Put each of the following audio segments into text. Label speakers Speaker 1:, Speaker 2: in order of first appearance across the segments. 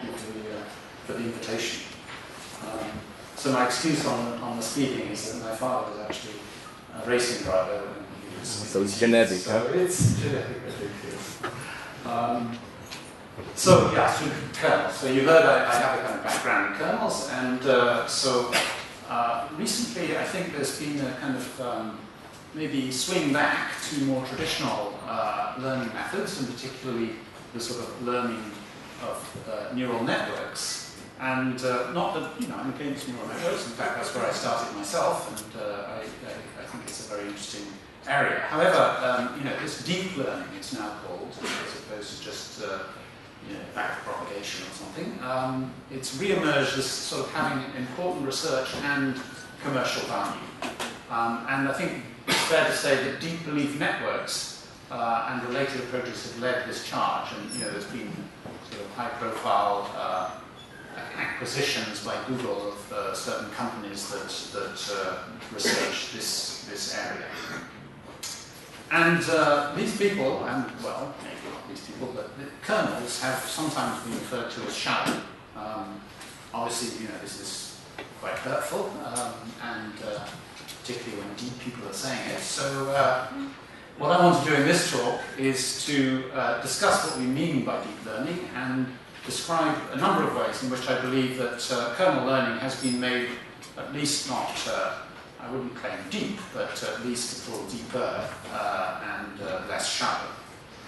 Speaker 1: Thank you for the invitation. So my excuse on the speaking is that my father was actually a racing driver. When he was
Speaker 2: so it's genetic.
Speaker 1: So it's genetic, I think, yes. So yeah, through kernels. So you heard I have a kind of background in kernels, and recently I think there's been a kind of maybe swing back to more traditional learning methods, and particularly the sort of learning of neural networks. And not that, I'm against neural networks. In fact, that's where I started myself, and I think it's a very interesting area. However, this deep learning, it's now called, as opposed to just backpropagation or something. It's re-emerged as sort of having important research and commercial value. And I think it's fair to say that deep belief networks and related approaches have led this charge. And there's been sort of high-profile acquisitions by Google of certain companies that research this area. And these people, and well, maybe not these people, but the kernels have sometimes been referred to as shallow. Obviously, this is quite hurtful, and particularly when deep people are saying it. So what I want to do in this talk is to discuss what we mean by deep learning and describe a number of ways in which I believe that kernel learning has been made at least not, I wouldn't claim deep, but at least a little deeper and less shallow.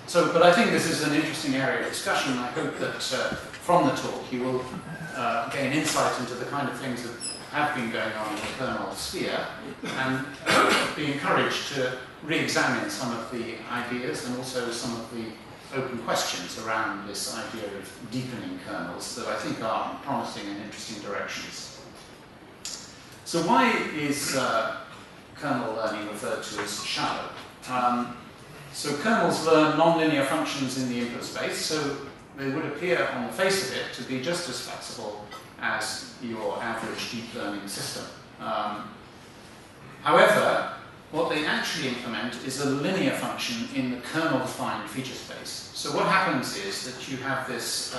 Speaker 1: So, but I think this is an interesting area of discussion, and I hope that from the talk you will gain insight into the kind of things that have been going on in the kernel sphere, and be encouraged to re-examine some of the ideas and also some of the open questions around this idea of deepening kernels that I think are promising in interesting directions. So why is kernel learning referred to as shallow? So kernels learn nonlinear functions in the input space, so they would appear on the face of it to be just as flexible as your average deep learning system. However, what they actually implement is a linear function in the kernel-defined feature space. So what happens is that you have this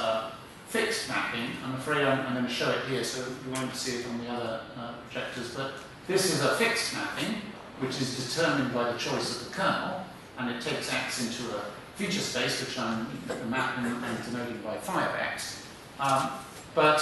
Speaker 1: fixed mapping. I'm afraid I'm going to show it here, so you won't see it on the other projectors, but this is a fixed mapping, which is determined by the choice of the kernel, and it takes X into a feature space, which I'm mapping and denoting by 5X. But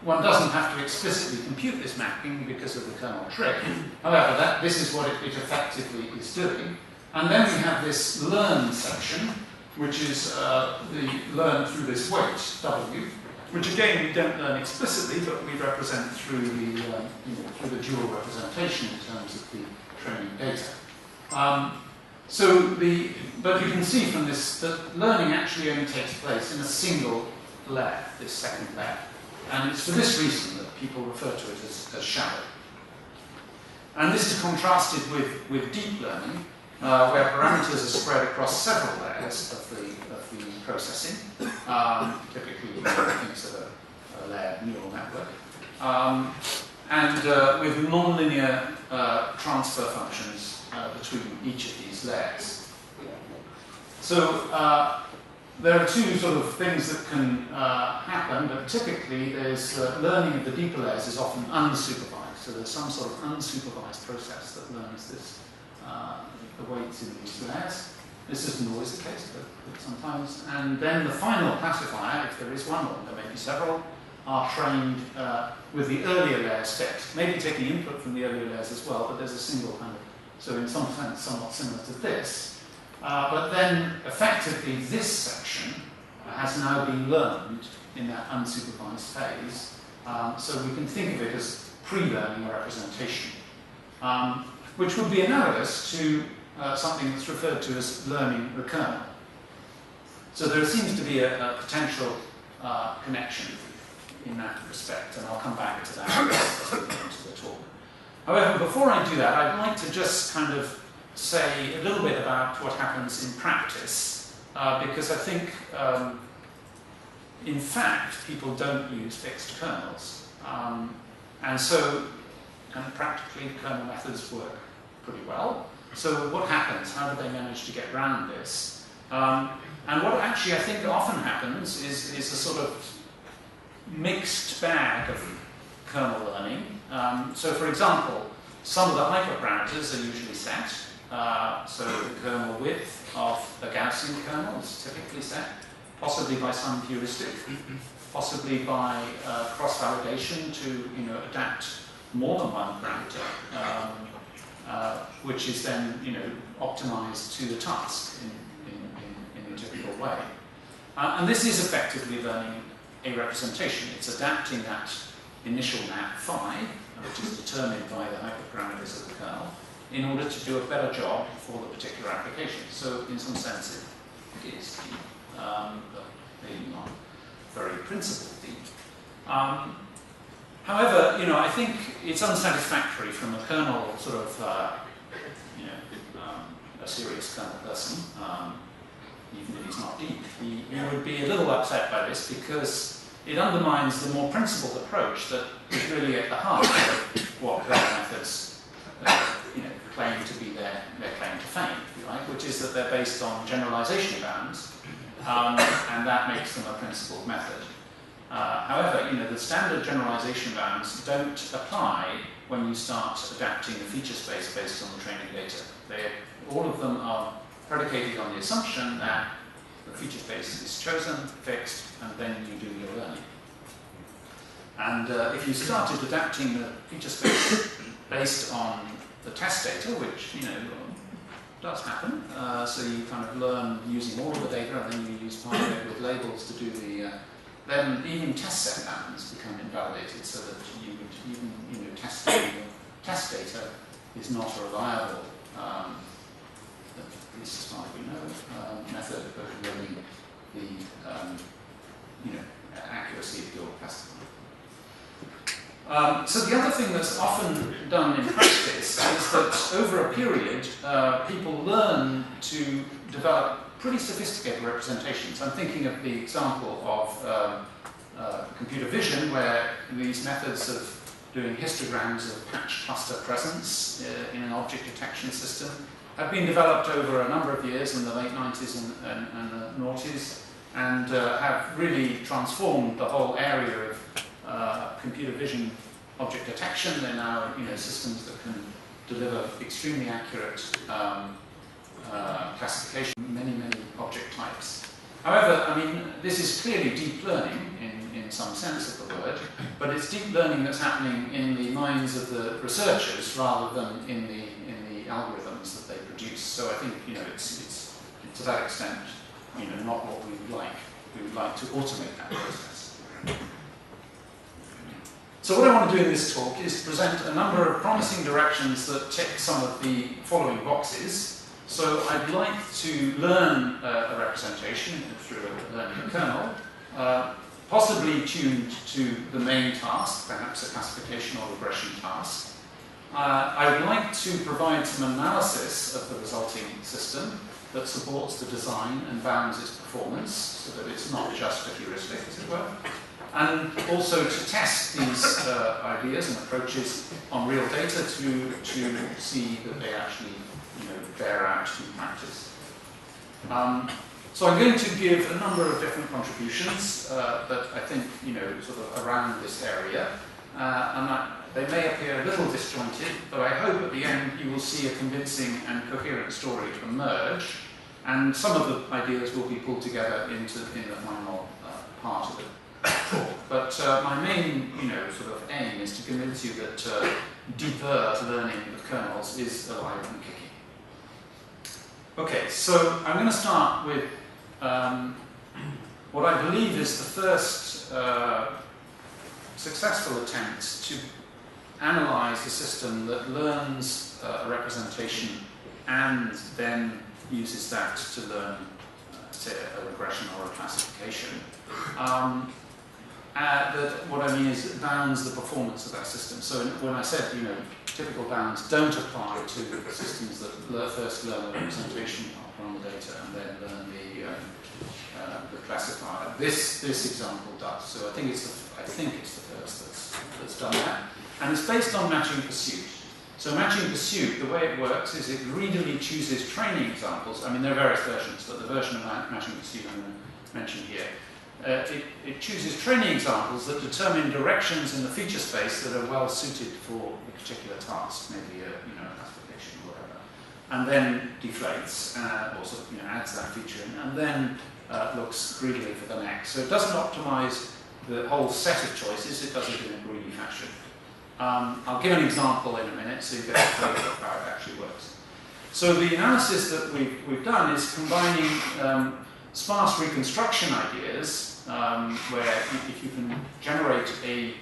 Speaker 1: one doesn't have to explicitly compute this mapping because of the kernel trick. However, this is what it effectively is doing. And then we have this learn section, which is the learn through this weight, W, which again we don't learn explicitly, but we represent through the dual representation in terms of the training data. But you can see from this that learning actually only takes place in a single layer, this second layer. And it's for this reason that people refer to it as shallow. And this is contrasted with deep learning, where parameters are spread across several layers of the processing, typically things of a layered neural network, and with nonlinear transfer functions between each of these layers. So there are two sort of things that can happen, but typically there's learning of the deeper layers is often unsupervised. So there's some sort of unsupervised process that learns this, the weights in these layers. This isn't always the case, but sometimes. And then the final classifier, if there is one, or there may be several, are trained with the earlier layers fixed. Maybe taking input from the earlier layers as well, but there's a single kind of, so in some sense somewhat similar to this. But then, effectively, this section has now been learned in that unsupervised phase. So we can think of it as pre-learning representation, which would be analogous to something that's referred to as learning the kernel. So there seems to be a potential connection in that respect, and I'll come back to that as we go into the talk. However, before I do that, I'd like to just kind of say a little bit about what happens in practice, because I think, in fact, people don't use fixed kernels. And so, kind of practically, kernel methods work pretty well. So what happens? How do they manage to get around this? And what actually I think often happens is a sort of mixed bag of kernel learning. So for example, some of the hyperparameters are usually set. So the kernel width of a Gaussian kernel is typically set, possibly by some heuristic, possibly by cross-validation to adapt more than one parameter, which is then optimized to the task in a typical way. And this is effectively learning a representation. It's adapting that initial map phi, which is determined by the hyperparameters of the kernel, in order to do a better job for the particular application. So in some sense it is deep, but maybe not very principled deep. However, I think it's unsatisfactory from a kernel sort of, a serious kernel person, even if he's not deep. He would be a little upset by this because it undermines the more principled approach that is really at the heart of what kernel methods claim to be their claim to fame, if you like, which is that they're based on generalization bounds, and that makes them a principled method. However, the standard generalization bounds don't apply when you start adapting the feature space based on the training data. All of them are predicated on the assumption that the feature space is chosen, fixed, and then you do your learning. And if you started adapting the feature space based on the test data, which does happen, so you kind of learn using all of the data, and then you use part of it with labels to do the then even test set bounds become invalidated, so that you would even test data is not a reliable, at least as far as we know, method of learning the accuracy of your classifier. So the other thing that's often done in practice is that over a period, people learn to develop pretty sophisticated representations. I'm thinking of the example of computer vision, where these methods of doing histograms of patch cluster presence in an object detection system have been developed over a number of years in the late 90s and the noughties, and have really transformed the whole area of computer vision object detection. They're now systems that can deliver extremely accurate classification of many object types. However, this is clearly deep learning in some sense of the word, but it's deep learning that's happening in the minds of the researchers rather than in the algorithms that they produce. So I think it's to that extent not what we would like. We would like to automate that process. So what I want to do in this talk is present a number of promising directions that tick some of the following boxes. So I'd like to learn a representation through learning a kernel, possibly tuned to the main task, perhaps a classification or regression task. I would like to provide some analysis of the resulting system that supports the design and bounds its performance, so that it's not just a heuristic, as it were. And also to test these ideas and approaches on real data to see that they actually bear out in practice. So I'm going to give a number of different contributions that I think sort of around this area, and they may appear a little disjointed, but I hope at the end you will see a convincing and coherent story emerge, and some of the ideas will be pulled together in the final part of it. But my main, sort of aim is to convince you that deeper learning of kernels is alive and kicking. Okay, so I'm going to start with what I believe is the first successful attempt to analyze the system that learns a representation and then uses that to learn, say, a regression or a classification. What I mean is it bounds the performance of that system. So when I said, typical bounds don't apply to systems that first learn a representation on the data and then learn the classifier. This example does. So I think it's the first that's done that, and it's based on matching pursuit. So matching pursuit, the way it works is it greedily chooses training examples. There are various versions, but the version of matching pursuit I'm going to mention here it chooses training examples that determine directions in the feature space that are well suited for a particular task, maybe a classification or whatever, and then deflates or sort of adds that feature in, and then looks greedily for the next. So it doesn't optimize the whole set of choices; it does it in a greedy fashion. I'll give an example in a minute so you get a flavor of how it actually works. So the analysis that we've done is combining sparse reconstruction ideas, where if you can generate a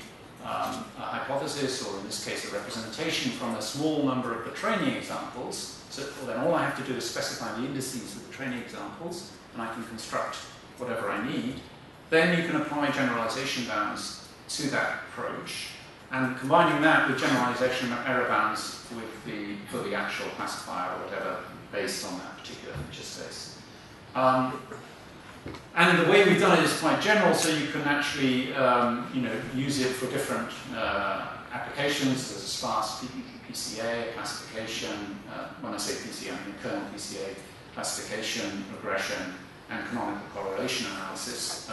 Speaker 1: hypothesis, or in this case a representation, from a small number of the training examples, so then all I have to do is specify the indices of the training examples, and I can construct whatever I need. Then you can apply generalization bounds to that approach, and combining that with generalization error bounds for the actual classifier or whatever, based on that particular feature space. And the way we've done it is quite general, so you can actually use it for different applications. There's a sparse PCA classification. When I say PCA, I mean kernel PCA classification, regression, and canonical correlation analysis.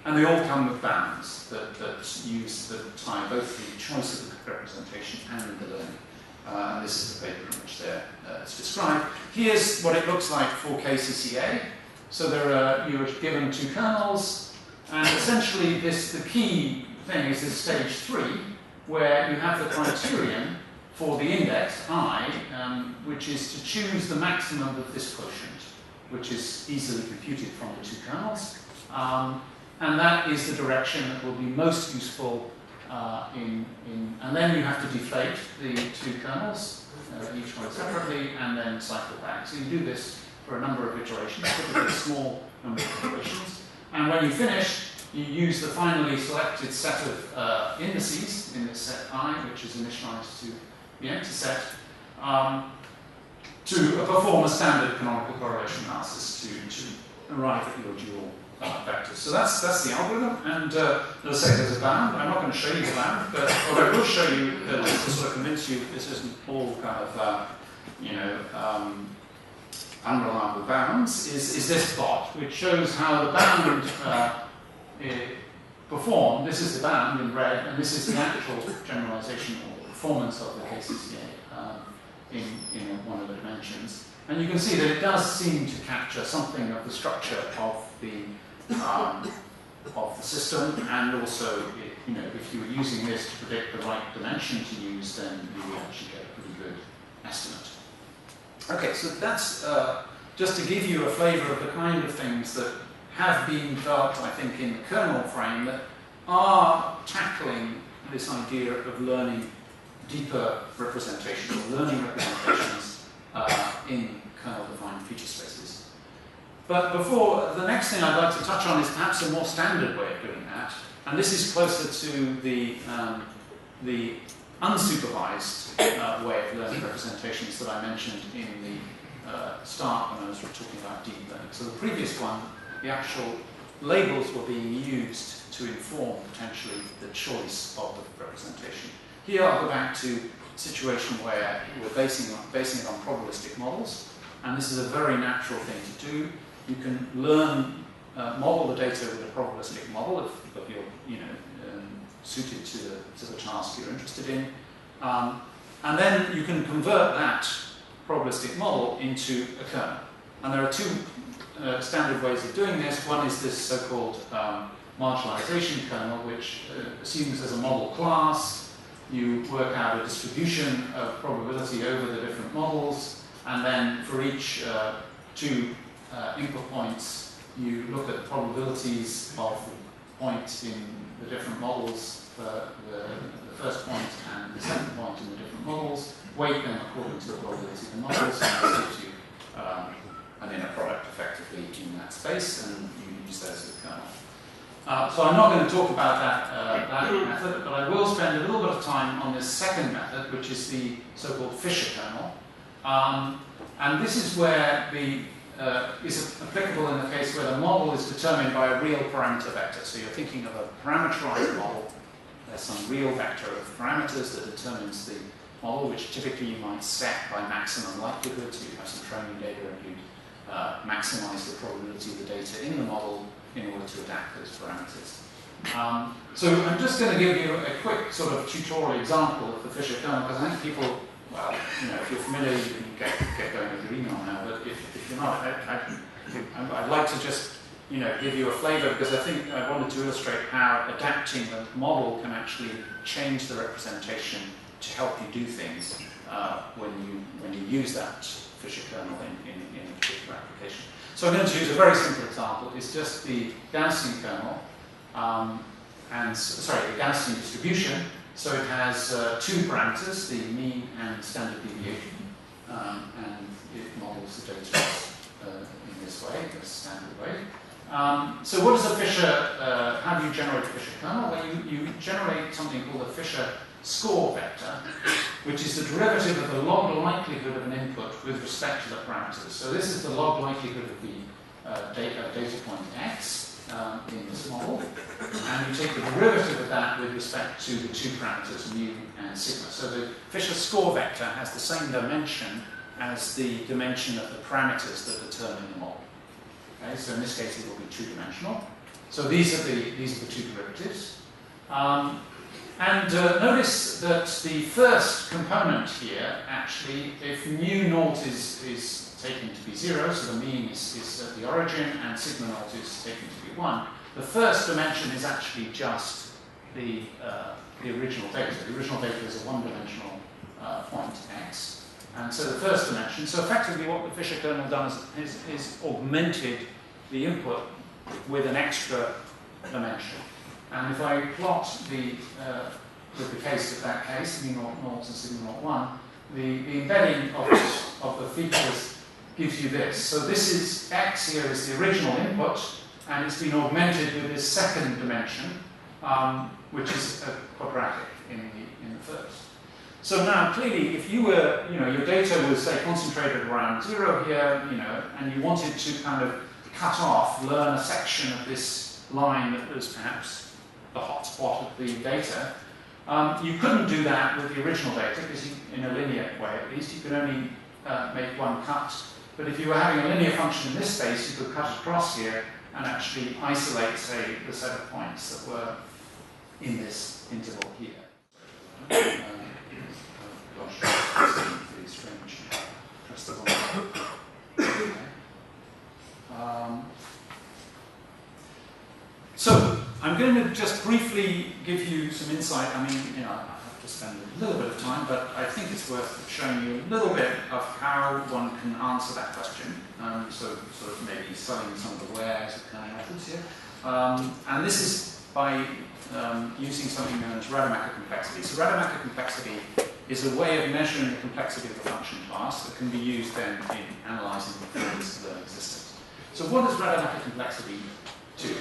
Speaker 1: And they all come with bounds that tie both the choice of the representation and the learning. And this is the paper in which it's described. Here's what it looks like for KCCA. So you are given two kernels, and essentially the key thing is this stage 3, where you have the criterion for the index, I, which is to choose the maximum of this quotient, which is easily computed from the two kernels. And that is the direction that will be most useful and then you have to deflate the two kernels, each one separately, and then cycle back. So you do this for a number of iterations, typically a small number of iterations. And when you finish, you use the finally selected set of indices in this set I, which is initialized to the empty set, to perform a standard canonical correlation analysis to arrive at your dual vectors. So that's the algorithm, and as I say, there's a bound. I'm not going to show you the bound, but what I will show you to sort of convince you this isn't all kind of unreliable bounds is this plot, which shows how the bound performed. This is the bound in red, and this is the actual generalization or performance of the KCCA in one of the dimensions. And you can see that it does seem to capture something of the structure of the system, and also, if you were using this to predict the right dimension to use, then you would actually get a pretty good estimate. Okay, so that's just to give you a flavor of the kind of things that have been developed, I think, in the kernel frame that are tackling this idea of learning deeper representations, or learning representations in kernel-defined feature spaces. But before, the next thing I'd like to touch on is perhaps a more standard way of doing that, and this is closer to the unsupervised way of learning representations that I mentioned in the start when I was talking about deep learning. So the previous one, the actual labels were being used to inform potentially the choice of the representation. Here I'll go back to a situation where we're basing it on probabilistic models, and this is a very natural thing to do. You can learn, model the data with a probabilistic model if you're suited to the task you're interested in. And then you can convert that probabilistic model into a kernel. And there are two standard ways of doing this. One is this so-called marginalization kernel, which assumes there's a model class. You work out a distribution of probability over the different models, and then for each two input points, you look at the probabilities of the points in the different models, the first point and the second point in the different models, weight them according to the probability of the models, and that gives you an inner product effectively in that space, and you use those as a kernel. So I'm not going to talk about that method, but I will spend a little bit of time on this second method, which is the so-called Fisher kernel. And this is where is applicable in the case where the model is determined by a real parameter vector. So you're thinking of a parameterized model. There's some real vector of parameters that determines the model, which typically you might set by maximum likelihood. So you have some training data and you maximize the probability of the data in the model in order to adapt those parameters. So I'm just going to give you a quick sort of tutorial example of the Fisher kernel, because I think people, well, if you're familiar, you can get going with your email now, but if you're not, I'd like to just give you a flavor, because I think I wanted to illustrate how adapting the model can actually change the representation to help you do things when you use that Fisher kernel in a particular application. So I'm going to use a very simple example. It's just the Gaussian kernel, the Gaussian distribution. So it has two parameters, the mean and standard deviation, and it models the data in this way, the standard way. So what is a Fisher, how do you generate a Fisher kernel? Well, you generate something called a Fisher score vector, which is the derivative of the log likelihood of an input with respect to the parameters. So this is the log likelihood of the data point x in this model, and you take the derivative of that with respect to the two parameters, mu and sigma. So the Fisher score vector has the same dimension as the dimension of the parameters that determine the model. Okay, so in this case it will be two-dimensional. So these are the two derivatives. And notice that the first component here, actually, if mu naught is taken to be 0, so the mean is at the origin, and sigma naught is taken to be 1, the first dimension is actually just the original data. The original data is a one-dimensional point x. And so the first dimension, so effectively what the Fisher kernel does is augmented the input with an extra dimension. And if I plot with the case of that case, mu naught naught and sigma naught 1, the embedding of the features gives you this. So this is x here is the original input, and it's been augmented with this second dimension, which is a quadratic in the first. So now, clearly, if you were, your data was, say, concentrated around 0 here, and you wanted to kind of cut off, learn a section of this line that was perhaps the hotspot of the data, you couldn't do that with the original data, because in a linear way at least, you could only make one cut. But if you were having a linear function in this space, you could cut across here and actually isolate, say, the set of points that were in this interval here. Gosh, this is pretty strange. Press the button. Okay. So I'm going to just briefly give you some insight. I mean, I have to spend a little bit of time, but I think it's worth showing you a little bit of how one can answer that question. So sort of maybe studying some of the wheres of kernel methods here. And this is by using something known as Rademacher complexity. So Rademacher complexity is a way of measuring the complexity of the function class that can be used then in analyzing the performance of learning systems. So what does Rademacher complexity do?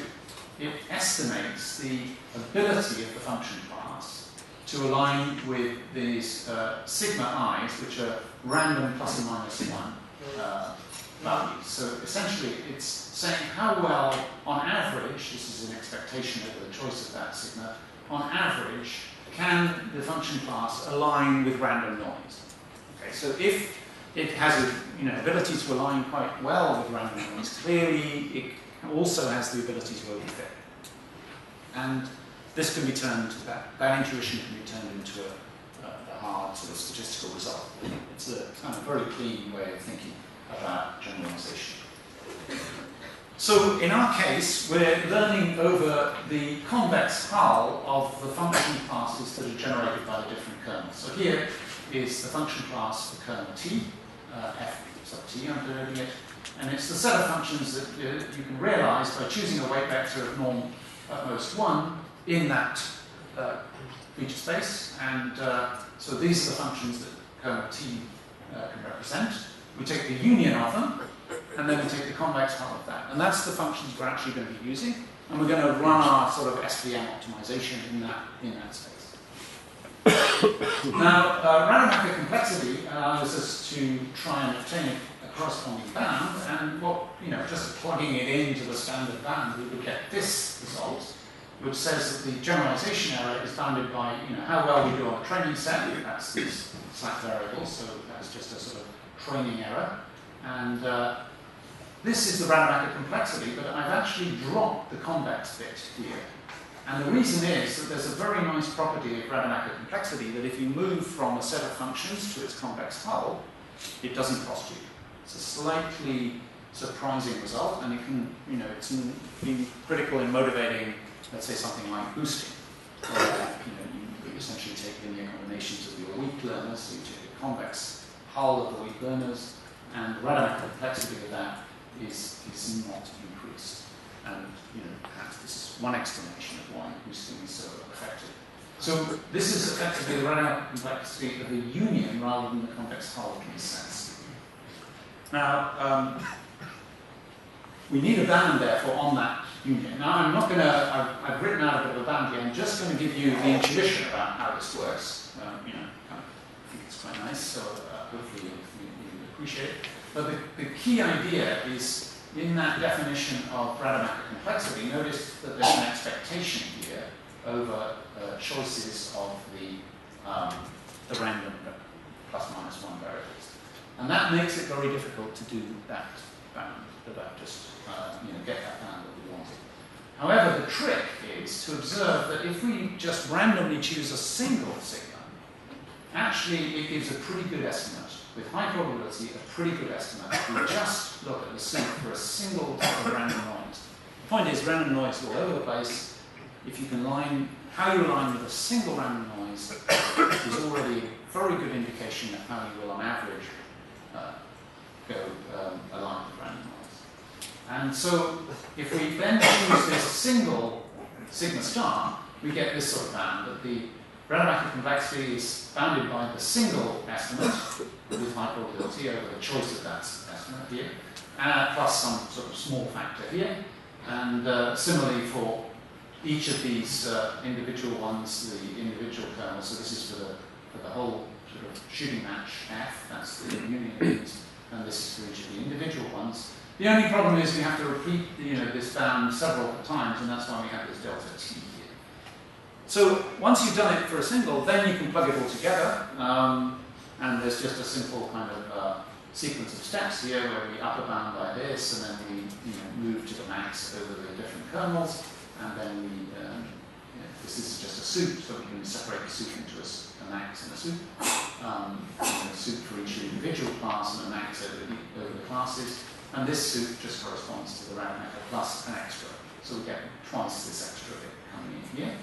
Speaker 1: It estimates the ability of the function class to align with these sigma i's, which are random plus or minus 1 values. So essentially it's saying how well, on average, this is an expectation over the choice of that sigma, on average, can the function class align with random noise? Okay, so if it has an ability to align quite well with random noise, clearly it also has the ability to overfit. And this can be turned, that intuition can be turned into a hard sort of statistical result. It's a kind of very clean way of thinking about generalization. So in our case, we're learning over the convex hull of the function classes that are generated by the different kernels. So here is the function class for kernel T, f sub t, I'm denoting it, and it's the set of functions that you can realize by choosing a weight vector of norm at most 1 in that feature space. And so these are the functions that kernel T can represent. We take the union of them, and then we take the convex hull of that. And that's the functions we're actually going to be using. And we're going to run our sort of SVM optimization in that space. Now, Rademacher complexity allows us to try and obtain a corresponding bound, and just plugging it into the standard bound, we would get this result, which says that the generalization error is bounded by how well we do on the training set. That's these slack variables, so that's just a sort of training error. And this is the Rademacher complexity, but I've actually dropped the convex bit here. And the reason is that there's a very nice property of Rademacher complexity that if you move from a set of functions to its convex hull, it doesn't cost you. It's a slightly surprising result, and it can, it's been critical in motivating, let's say, something like boosting, where you essentially take linear combinations of your weak learners, so you take the convex hull of the weak learners, and the Rademacher complexity of that is not increased. And perhaps this is one explanation of why boosting is so effective. So this is effectively the Rademacher complexity of a union rather than the convex hull in this sense. Now, we need a bound, therefore, on that union. Now, I'm not going to, I've written out a bit of a bound here. I'm just going to give you the intuition about how this works. I think it's quite nice, so hopefully you'll appreciate it. But the key idea is, in that definition of Rademacher complexity, notice that there's an expectation here over choices of the random plus minus one variables. And that makes it very difficult to do that bound, just get that bound that we wanted. However, the trick is to observe that if we just randomly choose a single sigma, actually it gives a pretty good estimate. With high probability, a pretty good estimate. We just look at the suit for a single type of random noise. The point is, random noise is all over the place. If you can how you align with a single random noise is already a very good indication of how you will, on average, align with random noise. And so, if we then choose this single sigma star, we get this sort of bound, that the Rademacher complexity is bounded by the single estimate with high probability over the choice of that estimate here, plus some sort of small factor here. And similarly for each of these individual ones, the individual kernels, so this is for the whole sort of shooting match F, that's the union of these, and this is for each of the individual ones. The only problem is we have to repeat this bound several times, and that's why we have this delta t here. So once you've done it for a single, then you can plug it all together, and there's just a simple kind of sequence of steps here where we upper bound by this, and then we move to the max over the different kernels, and then we, this is just a suit, so we can separate the suit into a max and a suit, a suit for each individual class and a max over the classes, and this suit just corresponds to the Rademacher plus an extra, so we get twice this extra bit coming in here.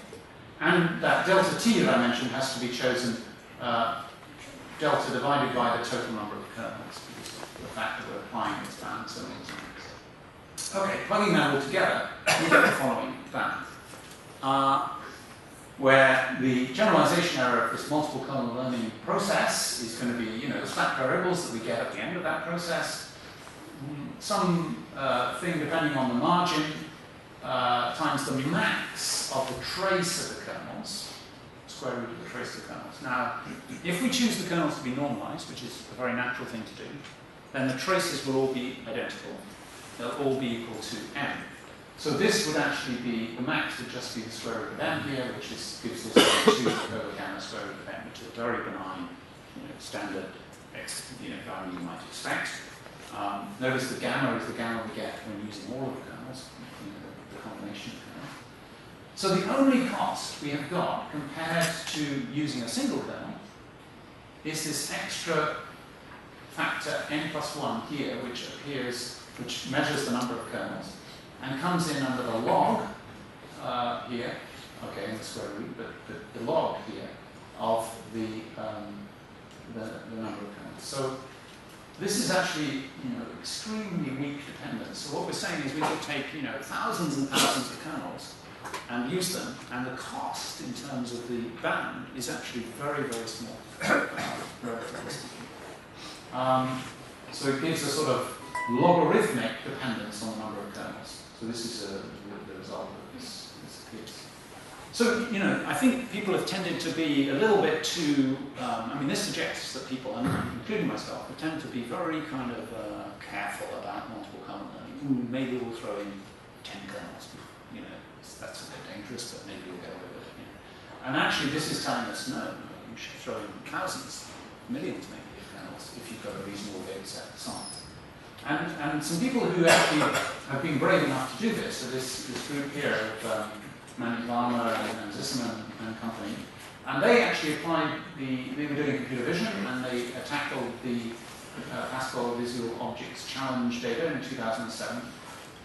Speaker 1: And that delta t that I mentioned has to be chosen delta divided by the total number of kernels, because of the fact that we're applying this bound so many times. Okay, plugging that all together, we get the following bound, where the generalization error of this multiple kernel learning process is going to be, the slack variables that we get at the end of that process, some thing depending on the margin, times the max of the trace of the kernels, square root of the trace of the kernels. Now, if we choose the kernels to be normalized, which is a very natural thing to do, then the traces will all be identical. They'll all be equal to m. So this would actually be, the max would just be the square root of m here, which gives this 2 over gamma square root of m, which is a very benign, standard value you might expect. Notice the gamma is the gamma we get when using all of the kernels, the combination of kernels. So the only cost we have got compared to using a single kernel is this extra factor n plus 1 here, which measures the number of kernels, and comes in under the log here, okay, in the square root, but the log here of the number of kernels. So this is actually, extremely weak dependence. So what we're saying is we could take, thousands and thousands of kernels and use them, and the cost in terms of the bound is actually very, very small. So it gives a sort of logarithmic dependence on the number of kernels. So this is the result of this case. So, I think people have tended to be a little bit too, this suggests that people, including myself, have tended to be very kind of careful about multiple kernel learning. Maybe we'll throw in 10 kernels. That's a bit dangerous, but maybe we'll get away with it. And actually, this is telling us, no, you should throw in thousands, millions maybe of kernels if you've got a reasonable data set to sample. And some people who actually have been brave enough to do this, so this group here of Manik Varma and Zisserman and company, and they actually applied they were doing computer vision, and they tackled the Pascal Visual Objects Challenge data in 2007,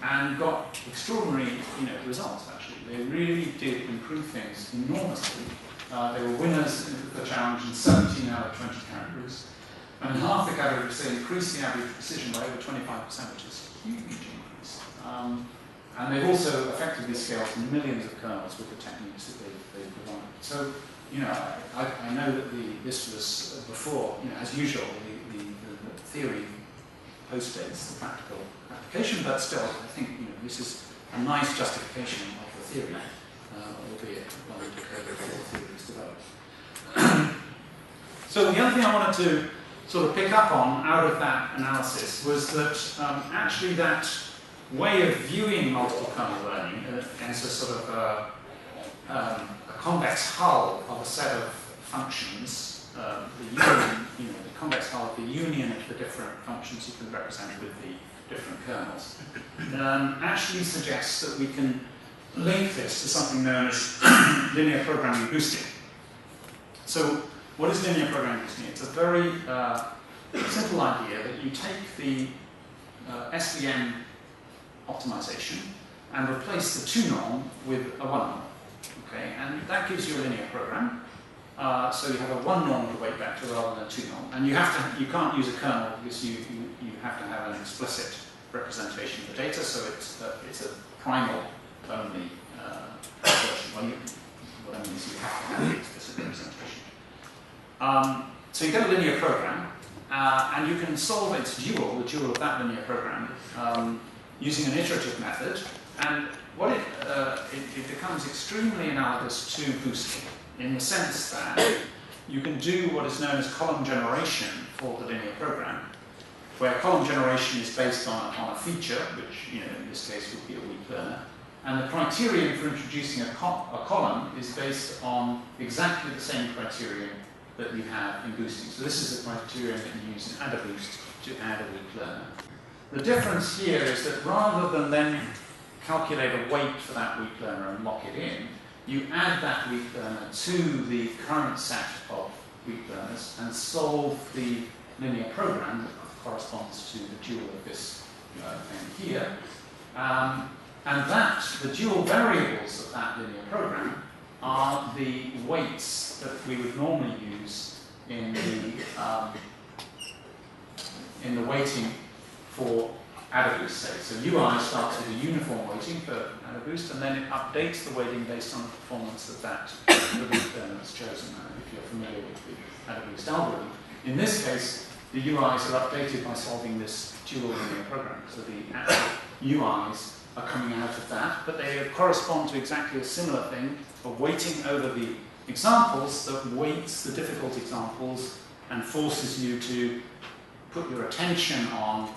Speaker 1: and got extraordinary results, actually. They really did improve things enormously. They were winners in the challenge in 17 out of 20 categories. And in half the categories, they increased the average precision by over 25%, which is a huge increase. And they've also effectively scaled to millions of kernels with the techniques that they've provided. So, I know that this was before, as usual, the theory postdates the practical application, but still, I think this is a nice justification of the theory, albeit one before the theory is developed. So the other thing I wanted to sort of pick up on out of that analysis was that actually that way of viewing multiple kernel learning as a sort of a convex hull of a set of functions, the convex hull of the union of the different functions you can represent with the different kernels, actually suggests that we can link this to something known as linear programming boosting. So what is linear programming boosting? It's a very simple idea that you take the SVM optimization and replace the 2 norm with a 1 norm. Okay, and that gives you a linear program. So you have a 1 norm to weight vector rather than a 2 norm, and you can't use a kernel because you have to have an explicit representation of the data. So it's a primal only version. Well, what I mean is you have to have the explicit representation. So you get a linear program, and you can solve its dual, the dual of that linear program, using an iterative method. And what it becomes extremely analogous to boosting, in the sense that you can do what is known as column generation for the linear program, where column generation is based on a feature, which in this case would be a weak learner, and the criterion for introducing a column is based on exactly the same criterion that you have in boosting. So this is the criterion that you use in AdaBoost to add a weak learner. The difference here is that rather than then calculate a weight for that weak learner and lock it in, you add that weak learner to the current set of weak learners and solve the linear program that corresponds to the dual of this thing here. And the dual variables of that linear program are the weights that we would normally use in the weighting for AdaBoost, say. So UI starts with a uniform weighting for AdaBoost, and then it updates the weighting based on the performance of the weak learner that's chosen. If you're familiar with the AdaBoost algorithm, in this case, the UIs are updated by solving this dual linear program. So the actual UIs are coming out of that, but they correspond to exactly a similar thing of weighting over the examples that weights the difficult examples and forces you to put your attention on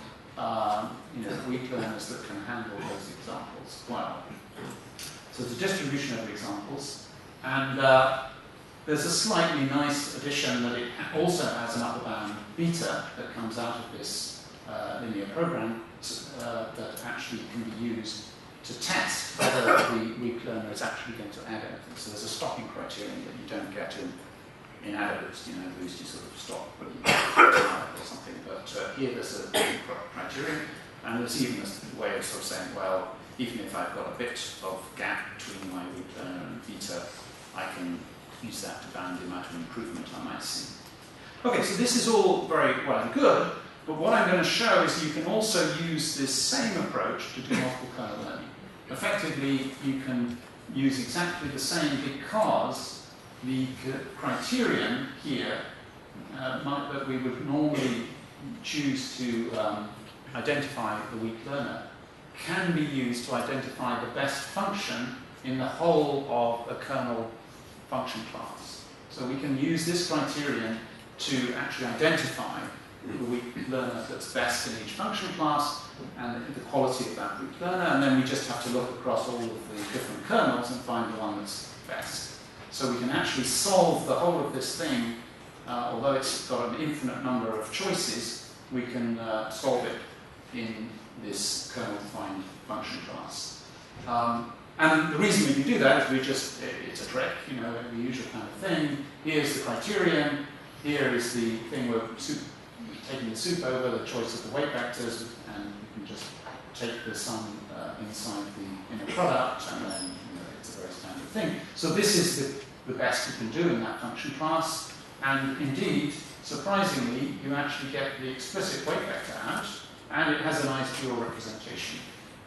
Speaker 1: weak learners that can handle those examples well. So it's a distribution of examples, and there's a slightly nice addition that it also has an upper bound beta that comes out of this linear program that actually can be used to test whether the weak learner is actually going to add anything. So there's a stopping criterion that you don't get in AdaBoost. In AdaBoost you sort of stop when you or something, but here there's a criterion, and there's even a way of sort of saying, well, even if I've got a bit of gap between my weak learner and beta, I can use that to bound the amount of improvement I might see. Okay, so this is all very well and good, but what I'm going to show is you can also use this same approach to do multiple kernel learning. Effectively, you can use exactly the same because the criterion here that we would normally choose to identify the weak learner can be used to identify the best function in the whole of a kernel function class. So we can use this criterion to actually identify the weak learner that's best in each function class and the quality of that weak learner, and then we just have to look across all of the different kernels and find the one that's best. So we can actually solve the whole of this thing, although it's got an infinite number of choices, we can solve it in this kernel-defined function class. And the reason we can do that is it's a trick, you know, the usual kind of thing. Here's the criterion, here is the thing where taking the soup over, the choice of the weight vectors, and you can just take the sum inside the inner product, and then it's a very standard thing. So this is the best you can do in that function class, and indeed, surprisingly, you actually get the explicit weight vector out, and it has a nice dual representation.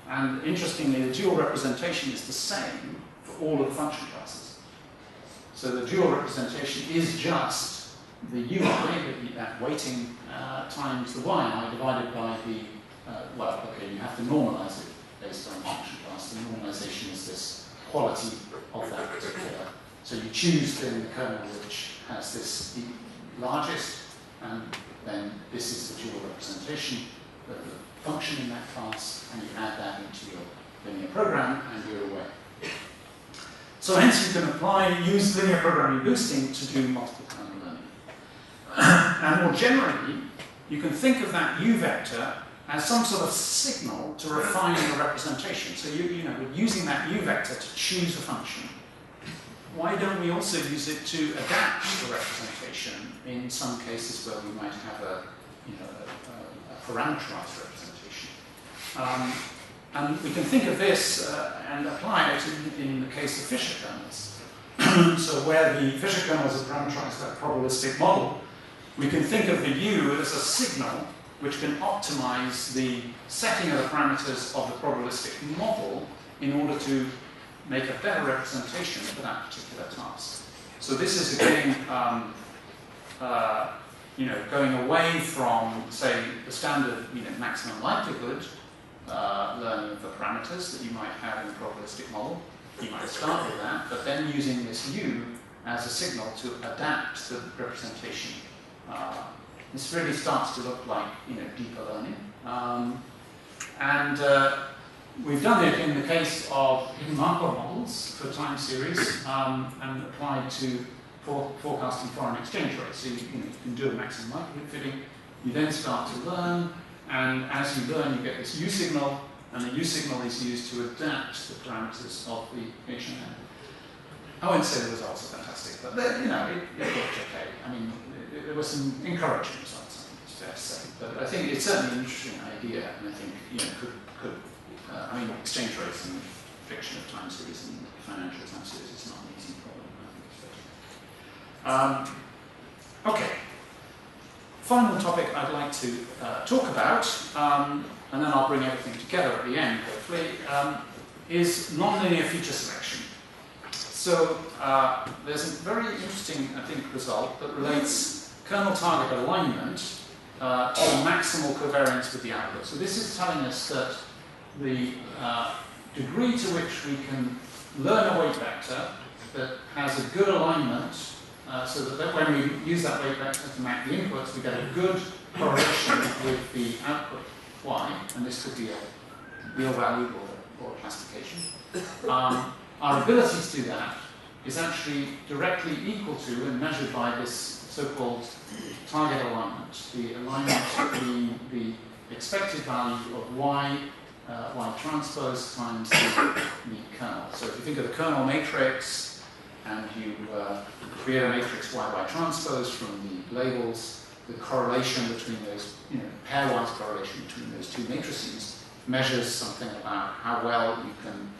Speaker 1: And interestingly, the dual representation is the same for all of the function classes. So the dual representation is just the ui, that weighting times the yi divided by the, well, okay, you have to normalize it based on the function class. The normalization is this quality of that particular. So you choose then the kernel which has this the largest, and then this is the dual representation of the function in that class, and you add that into your linear program, and you're away. So hence you can use linear programming boosting to do multiple kernel learning. And more generally, you can think of that U vector as some sort of signal to refine the representation. So we're using that U vector to choose a function. Why don't we also use it to adapt the representation in some cases where we might have a parameterized representation? And we can think of this and apply it in the case of Fisher kernels. So where the Fisher kernels are parameterized by a probabilistic model, we can think of the U as a signal which can optimize the setting of the parameters of the probabilistic model in order to make a better representation for that particular task. So this is again, going away from, say, the standard, maximum likelihood learning of the parameters that you might have in a probabilistic model. You might start with that, but then using this U as a signal to adapt the representation. This really starts to look like, deeper learning. We've done it in the case of Markov models for time series and applied to forecasting foreign exchange rates. So you can do a maximum likelihood fitting. You then start to learn, and as you learn, you get this U signal, and the U signal is used to adapt the parameters of the HNN. I won't say the results are fantastic, but it worked okay. I mean, there were some encouraging results, I think it's fair to say. But I think it's certainly an interesting idea, and I think exchange rates and fiction of time series and financial time series is not an easy problem, I think. Okay. Final topic I'd like to talk about, and then I'll bring everything together at the end, hopefully, is nonlinear feature selection. So there's a very interesting, I think, result that relates kernel target alignment to maximal covariance with the output. So this is telling us that the degree to which we can learn a weight vector that has a good alignment, so that when we use that weight vector to map the inputs, we get a good correlation with the output y, and this could be a real value or a classification. Our ability to do that is actually directly equal to and measured by this so-called target alignment, the alignment, the expected value of y transpose times the kernel. So if you think of the kernel matrix, and you create a matrix y transpose from the labels, the correlation between those, pairwise correlation between those two matrices measures something about how well you can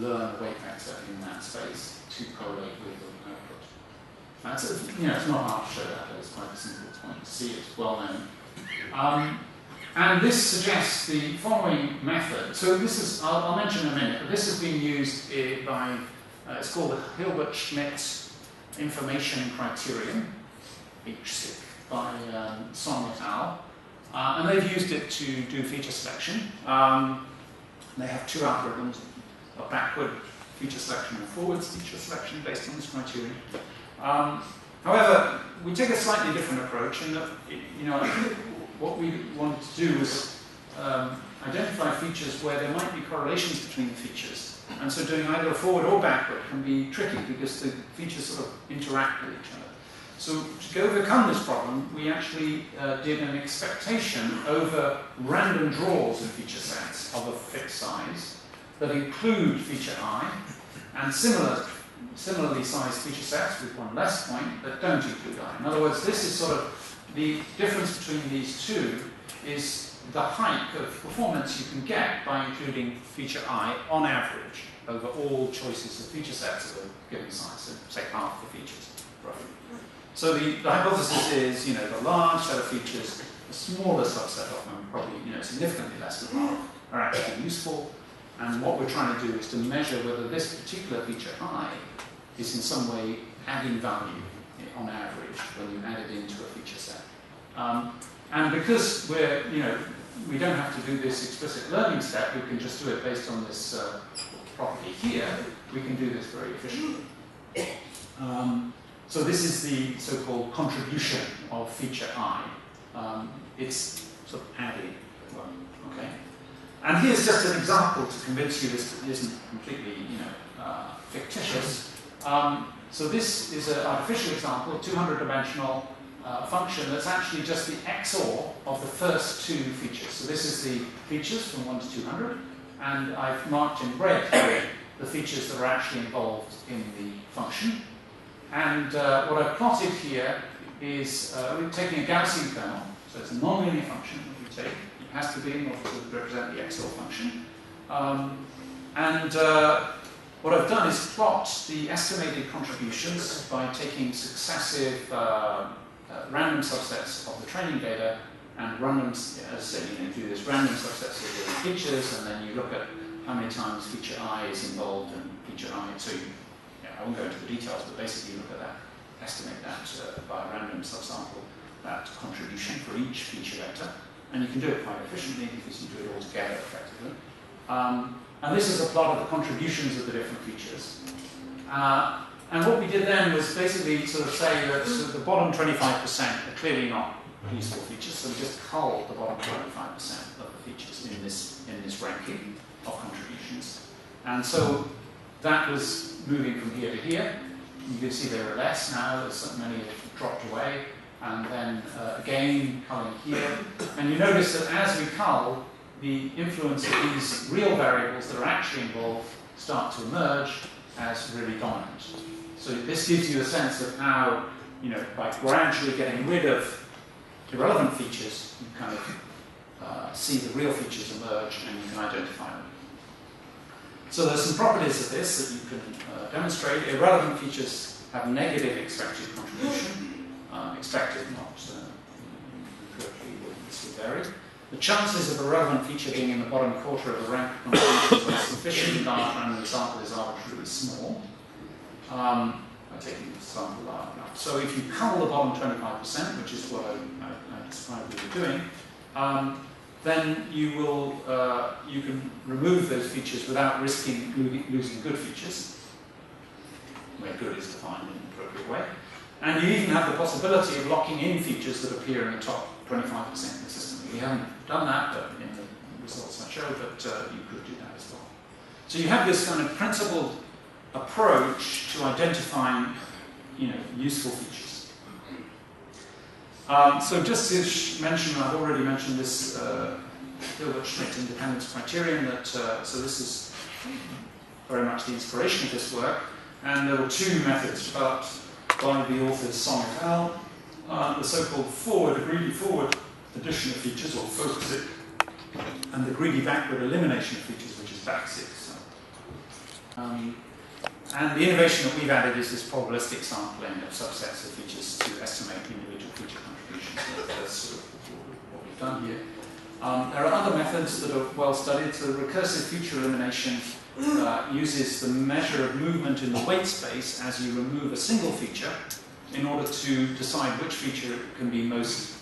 Speaker 1: learn a weight vector in that space to correlate with the output. That's it's not hard to show that, but it's quite a simple point to see. It's well known. And this suggests the following method. So this is, I'll mention in a minute, but this has been used by, it's called the Hilbert-Schmidt Information Criterion, HSIC, by Song et al. And they've used it to do feature selection. They have two algorithms, a backward feature selection and a forwards feature selection based on this criterion. However, we take a slightly different approach in that, what we wanted to do was identify features where there might be correlations between the features. And so doing either a forward or backward can be tricky because the features sort of interact with each other. So to overcome this problem, we actually did an expectation over random draws of feature sets of a fixed size that include feature I, and similarly sized feature sets with one less point that don't include I. In other words, this is sort of the difference between these two is the hike of performance you can get by including feature I on average over all choices of feature sets of a given size, so say half the features, roughly. So the hypothesis is, the large set of features, a smaller subset of them, probably significantly less than half, are actually useful. And what we're trying to do is to measure whether this particular feature I is in some way adding value on average when you add it into a feature set. And because we don't have to do this explicit learning step, we can just do it based on this property here, we can do this very efficiently. So this is the so-called contribution of feature I. It's sort of adding, okay? And here's just an example to convince you this isn't completely, fictitious. So this is an artificial example, a 200-dimensional function that's actually just the XOR of the first two features. So this is the features from 1 to 200, and I've marked in red here the features that are actually involved in the function. And what I've plotted here is we're taking a Gaussian kernel, so it's a nonlinear function that we take. It has to be in order to represent the XOR function. What I've done is plot the estimated contributions by taking successive random subsets of the training data and run them, as I said, do this random subsets of the features, and then you look at how many times feature I is involved in feature I. So I won't go into the details, but basically you look at that, estimate that by a random subsample, that contribution for each feature vector. And you can do it quite efficiently because you do it all together effectively. And this is a plot of the contributions of the different features. And what we did then was basically sort of say that the bottom 25% are clearly not useful features, so we just culled the bottom 25% of the features in this ranking of contributions. And so that was moving from here to here. You can see there are less now, as many have dropped away. And then again, culling here. And you notice that as we cull, the influence of these real variables that are actually involved start to emerge as really dominant. So this gives you a sense of how, by gradually getting rid of irrelevant features, you kind of see the real features emerge and you can identify them. So there's some properties of this that you can demonstrate. Irrelevant features have negative expected contribution. Expected, not correctly, this will vary. The chances of a relevant feature being in the bottom quarter of the rank contributions are sufficiently large and the sample is arbitrarily small. By taking the sample large enough. So if you cull the bottom 25%, which is what I described we were doing, then you can remove those features without risking losing good features, where good is defined in an appropriate way. And you even have the possibility of locking in features that appear in the top 25% consistently. We haven't done that, but in the results I showed that you could do that as well. So you have this kind of principled approach to identifying, useful features. So just to mention, I've already mentioned this Hilbert-Schmidt independence criterion. That so this is very much the inspiration of this work. And there were two methods developed by the authors Song et al. The so-called the greedy forward addition of features, or focus it, and the greedy backward elimination of features, which is backseek. And the innovation that we've added is this probabilistic sampling of subsets of features to estimate individual feature contributions. So that's sort of what we've done here. There are other methods that are well studied. So the recursive feature elimination uses the measure of movement in the weight space as you remove a single feature in order to decide which feature can be most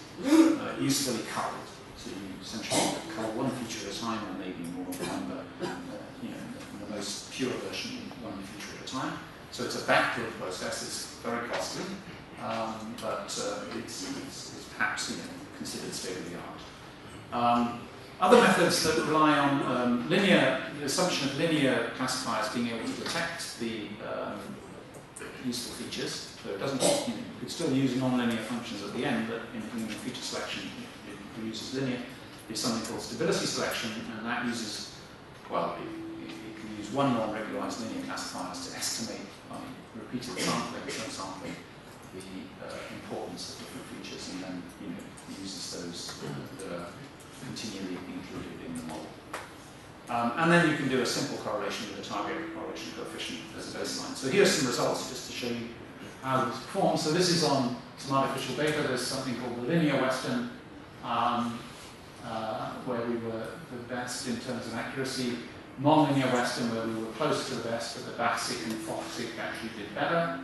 Speaker 1: usefully culled. So you essentially cull one feature at a time, or maybe more than one, but the most pure version, one feature at a time. So it's a backward process. It's very costly, but it's perhaps considered state of the art. Other methods that rely on the assumption of linear classifiers being able to detect the useful features. So it doesn't, you could still use nonlinear functions at the end, but in linear feature selection, it uses linear. There's something called stability selection, and that uses, well, it can use one non-regularized linear classifiers to estimate by repeated sampling, subsampling, the importance of different features, and then uses those that are continually included in the model. And then you can do a simple correlation with a target correlation coefficient as a baseline. So here's some results just to show you how this performs. So this is on some artificial data. There's something called the linear Western, where we were the best in terms of accuracy. Nonlinear Western, where we were close to the best, but the basic and Foxic actually did better.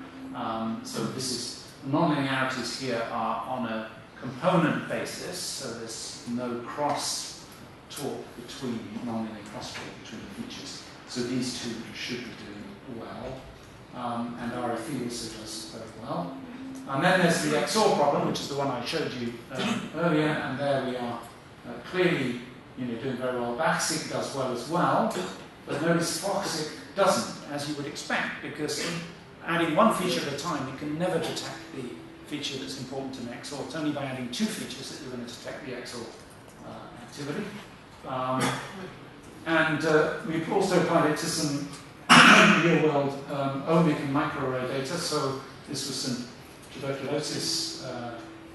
Speaker 1: So this is, nonlinearities here are on a component basis, so there's no cross-talk between, nonlinear cross-talk between the features. So these two should be doing well, and RFE also does very well. And then there's the XOR problem, which is the one I showed you earlier, and there we are clearly doing very well. Basic does well as well, but notice Foxic doesn't, as you would expect, because adding one feature at a time, it can never detect the feature that's important in XOR. It's only by adding two features that you're going to detect the XOR activity. And we've also applied it to some real-world omic and microarray data. So this was some tuberculosis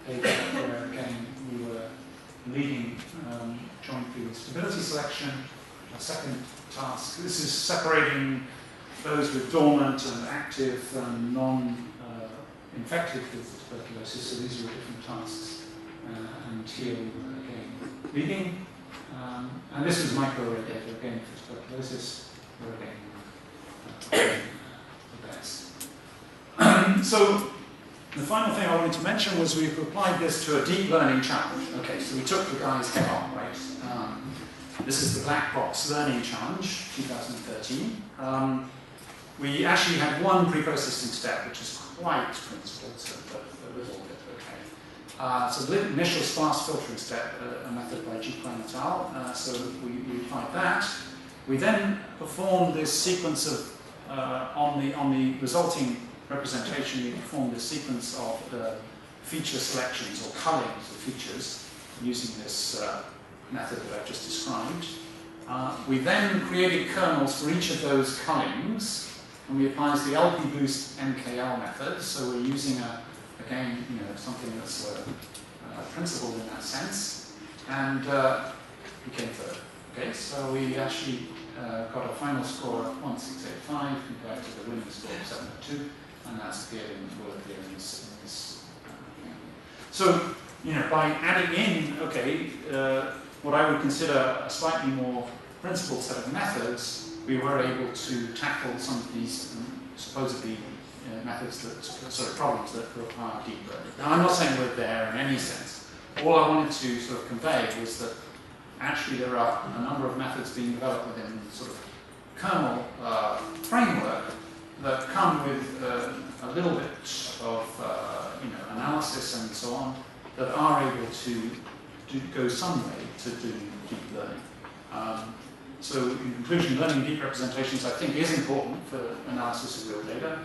Speaker 1: data where, again, we were leading jointly with stability selection. A second task, this is separating those with dormant and active and non-infected with tuberculosis. So these were different tasks. And here we were, again, leading. And this was microarray data, again, for tuberculosis. We're again the best. So the final thing I wanted to mention was we've applied this to a deep learning challenge. Okay, so we took the guys head on, right? This is the Black Box Learning Challenge, 2013. We actually had one pre-processing step, which is quite principled, so a little bit okay. So the initial sparse filtering step, a method by G. Klein et al. So we applied that. We then performed this sequence of, on the resulting representation, we performed this sequence of feature selections or cullings of features using this method that I've just described. We then created kernels for each of those cullings, and we applied the LP boost MKL method. So we're using again, something that's principled in that sense, and we came third. Okay, so we actually got a final score of 1685 compared to the winning score of 702, and that's appeared in this. So, by adding in, what I would consider a slightly more principled set of methods, we were able to tackle some of these supposedly methods that problems that require deep learning. Now, I'm not saying we're there in any sense. All I wanted to sort of convey was that actually there are a number of methods being developed within sort of kernel framework that come with a little bit of analysis and so on that are able to go some way to do deep learning. So in conclusion, learning deep representations I think is important for analysis of real data.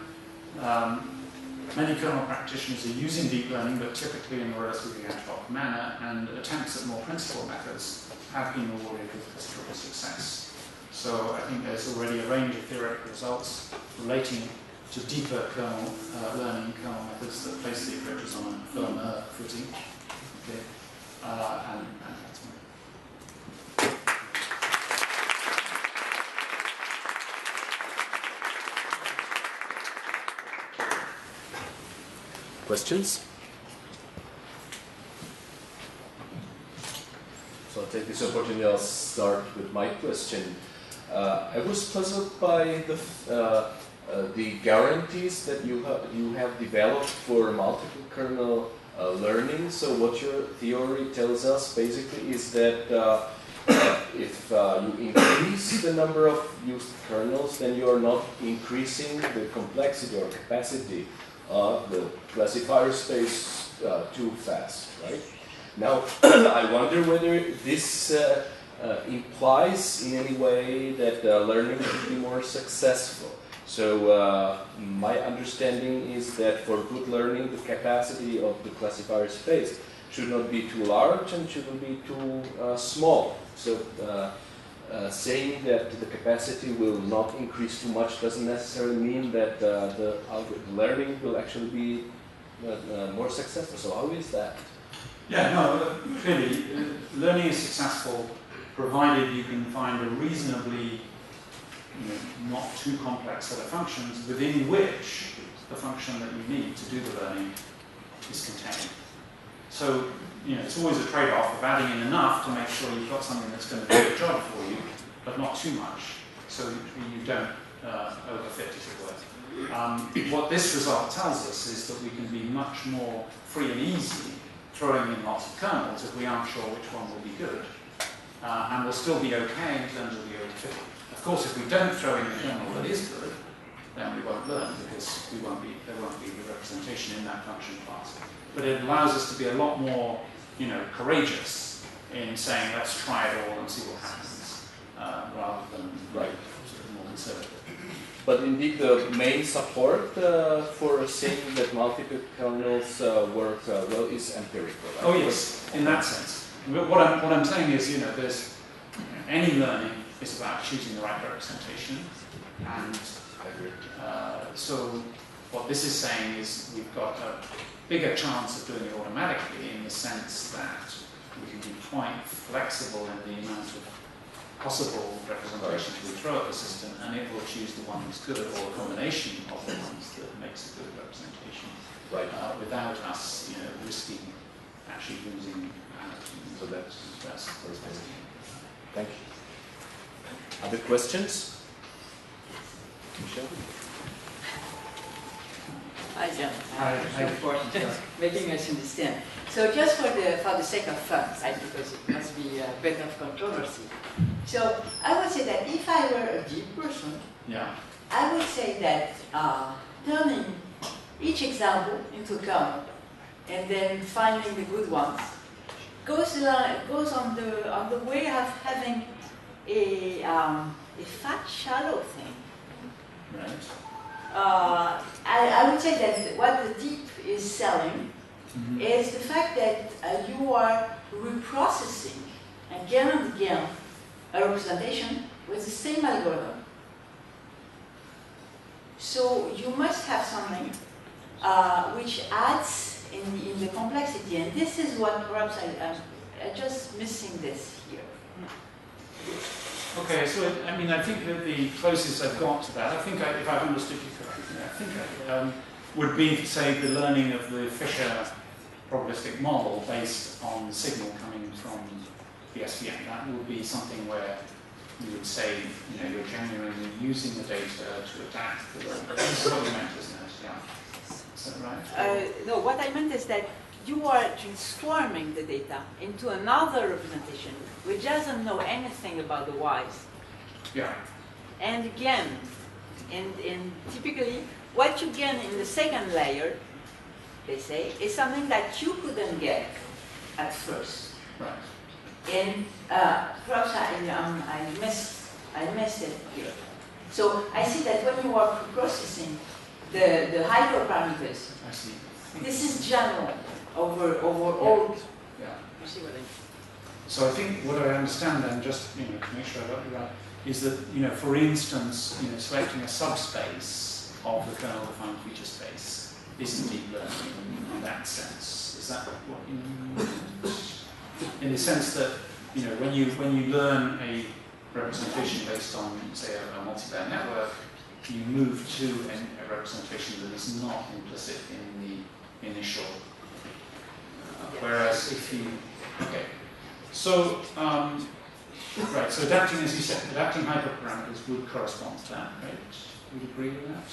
Speaker 1: Many kernel practitioners are using deep learning, but typically in a relatively ad hoc manner, and attempts at more principled methods have been rewarded with considerable success. So I think there's already a range of theoretical results relating to deeper kernel learning, kernel methods that place the approaches on a firmer footing. Okay. And that's my
Speaker 2: questions? So I'll take this opportunity, I'll start with my question. I was puzzled by the guarantees that you have developed for multiple kernel learning. So what your theory tells us basically is that if you increase the number of used kernels, then you are not increasing the complexity or capacity of the classifier space too fast, right? Now, I wonder whether this implies in any way that learning should be more successful. So my understanding is that for good learning, the capacity of the classifier space should not be too large and shouldn't be too small. So saying that the capacity will not increase too much doesn't necessarily mean that the learning will actually be more successful. So how is that?
Speaker 1: Yeah, no, clearly, learning is successful provided you can find a reasonably, not too complex set of functions within which the function that you need to do the learning is contained. So, it's always a trade-off of adding in enough to make sure you've got something that's going to do the job for you, but not too much, so you don't overfit, as it were. What this result tells us is that we can be much more free and easy throwing in lots of kernels if we aren't sure which one will be good, and we'll still be okay in terms of the overfitting. Of course, if we don't throw in the kernel that is good, then we won't learn because there won't be the representation in that function class. But it allows us to be a lot more, courageous in saying let's try it all and see what happens, rather than sort of more conservative.
Speaker 2: But indeed, the main support for saying that multiple kernels work well is empirical. Right?
Speaker 1: Oh yes, in that sense. What I'm saying is, there's any learning is about choosing the right representation, and so what this is saying is we've got a bigger chance of doing it automatically in the sense that we can be quite flexible in the amount of possible representations we throw at the system, and it will choose the one that's good, or a combination of the ones that makes a good representation, without us, risking actually losing.
Speaker 2: So that's thank you. Other questions? Michelle?
Speaker 3: Hi, John. Thank you for making us understand. So just for the sake of fun, right, because it must be a bit of controversy. So I would say that if I were a deep person, I would say that turning each example into a kernel and then finding the good ones goes on the way of having a fat, shallow thing.
Speaker 1: Right.
Speaker 3: I would say that what the deep is selling is the fact that you are reprocessing again and again a representation with the same algorithm. So you must have something which adds in the complexity, and this is what perhaps I'm just missing this here.
Speaker 1: Okay, so I think that the closest I've got to that, if I've understood you correctly, would be to say the learning of the Fisher probabilistic model based on the signal coming from the SVM. That would be something where you would say, you're genuinely using the data to adapt the learning. This is what you meant, isn't it? Yeah. Is that right?
Speaker 3: No, what I meant is that you are transforming the data into another representation which doesn't know anything about the Y's.
Speaker 1: Yeah.
Speaker 3: And again, typically, what you get in the second layer, they say, is something that you couldn't get at first.
Speaker 1: Right.
Speaker 3: And perhaps I missed it here. So I see that when you are processing the hyperparameters,
Speaker 1: I see.
Speaker 3: this is general over all.
Speaker 1: Yeah.
Speaker 3: You see what I mean?
Speaker 1: So I think what I understand then, just to make sure I got you right, is that for instance, selecting a subspace of the kernel-defined feature space isn't deep learning in that sense. Is that what you mean? In the sense that when you learn a representation based on, say, a multi-layer network, you move to a representation that is not implicit in the initial. Whereas if you, so right, so adapting, as you said, adapting hyperparameters would correspond to that, right? Would you agree with that?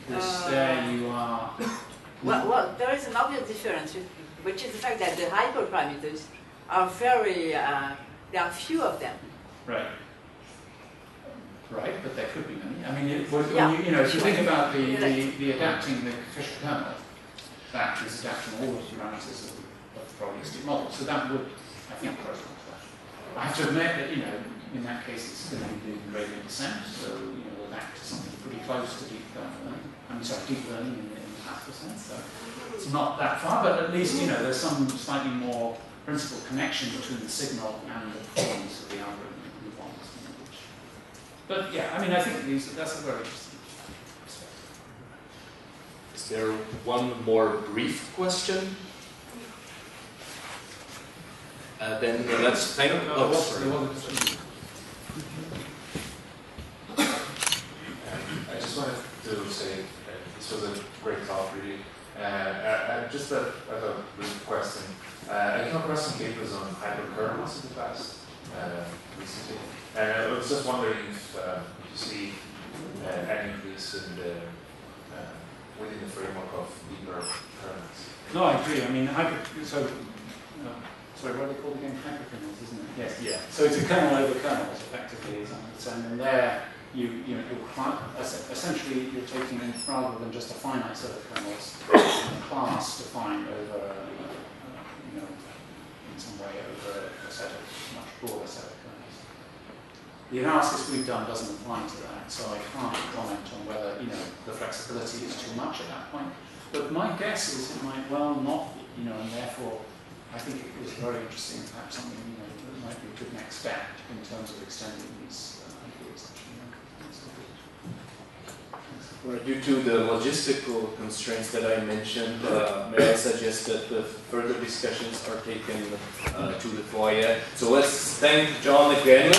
Speaker 1: Because there you are.
Speaker 3: Well, there is an obvious difference, which is the fact that the hyperparameters are very, there are few of them.
Speaker 1: Right. Right, but there could be many. I mean, if you think about the adapting the Fisher kernel, that is adapting all the parameters of the probabilistic model. So that would, I think, correspond to that. I have to admit that, in that case, it's going to be doing gradient descent, so, the back to something pretty close to deep learning. Deep learning in the classical sense. So it's not that far, but at least there's some slightly more principal connection between the signal and the performance of the algorithm that we want. But yeah, I think that's a very interesting perspective.
Speaker 2: Is there one more brief question? Then let's thank.
Speaker 4: I just wanted to say this was a great talk, really. Just a brief question. I came across some papers on hyperkernels in the past, recently, and I was just wondering if you see any of these in the within the framework of deeper kernels.
Speaker 1: No, I agree. Sorry, what are they called again? Hyperkernels, isn't it? Yes.
Speaker 4: Yeah.
Speaker 1: So it's a kernel over kernels, effectively, as I understand. And there, essentially, you're taking, rather than just a finite set of kernels, a class defined over, in some way, over a set of much broader set of kernels. The analysis we've done doesn't apply to that, so I can't comment on whether the flexibility is too much at that point. But my guess is it might well not be, and therefore. I think it was very interesting, perhaps something that might be a good next step in terms of extending these ideas.
Speaker 2: Well, due to the logistical constraints that I mentioned, may I suggest that the further discussions are taken to the foyer. So let's thank John again.